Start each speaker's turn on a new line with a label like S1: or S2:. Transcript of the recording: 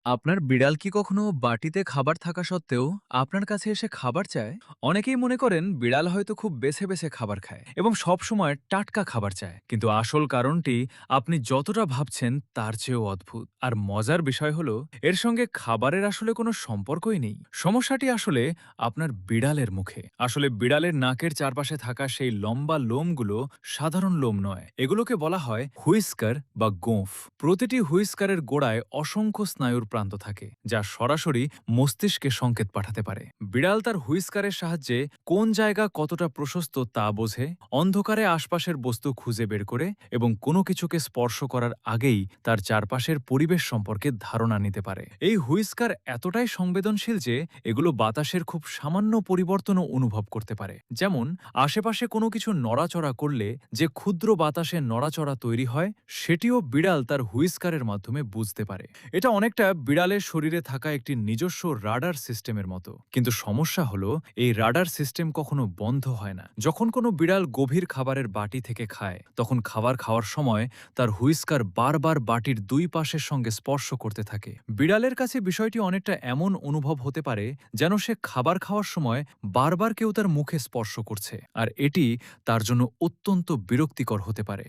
S1: আপনার বিড়াল কি কখনো বাটিতে খাবার থাকা সত্ত্বেও আপনার কাছে এসে খাবার চায়? অনেকেই মনে করেন বিড়াল হয়তো খুব বেছে বেছে খাবার খায় এবং সব সময় টাটকা খাবার চায়, কিন্তু আসল কারণটি আপনি যতটা ভাবছেন তার চেয়েও অদ্ভুত। আর মজার বিষয় হলো, এর সঙ্গে খাবারের আসলে কোনো সম্পর্কই নেই। সমস্যাটি আসলে আপনার বিড়ালের মুখে। আসলে বিড়ালের নাকের চারপাশে থাকা সেই লম্বা লোমগুলো সাধারণ লোম নয়, এগুলোকে বলা হয় হুইস্কার বা গোঁফ। প্রতিটি হুইস্কারের গোড়ায় অসংখ্য স্নায়ুর প্রান্ত থাকে, যা সরাসরি মস্তিষ্কে সংকেত পাঠাতে পারে। বিড়াল তার হুইস্কারের সাহায্যে কোন জায়গা কতটা প্রশস্ত তা বোঝে, অন্ধকারে আশপাশের বস্তু খুঁজে বের করে এবং কোনো কিছুকে স্পর্শ করার আগেই তার চারপাশের পরিবেশ সম্পর্কে ধারণা নিতে পারে। এই হুইস্কার এতটাই সংবেদনশীল যে এগুলো বাতাসের খুব সামান্য পরিবর্তনও অনুভব করতে পারে। যেমন আশেপাশে কোনো কিছু নড়াচড়া করলে যে ক্ষুদ্র বাতাসে নড়াচড়া তৈরি হয়, সেটিও বিড়াল তার হুইস্কারের মাধ্যমে বুঝতে পারে। এটা অনেকটা বিড়ালের শরীরে থাকা একটি নিজস্ব রাডার সিস্টেমের মতো। কিন্তু সমস্যা হলো, এই রাডার সিস্টেম কখনো বন্ধ হয় না। যখন কোনো বিড়াল গভীর খাবারের বাটি থেকে খায়, তখন খাবার খাওয়ার সময় তার হুইস্কার বারবার বাটির দুই পাশের সঙ্গে স্পর্শ করতে থাকে। বিড়ালের কাছে বিষয়টি অনেকটা এমন অনুভব হতে পারে যেন সে খাবার খাওয়ার সময় বারবার কেউ তার মুখে স্পর্শ করছে, আর এটি তার জন্য অত্যন্ত বিরক্তিকর হতে পারে।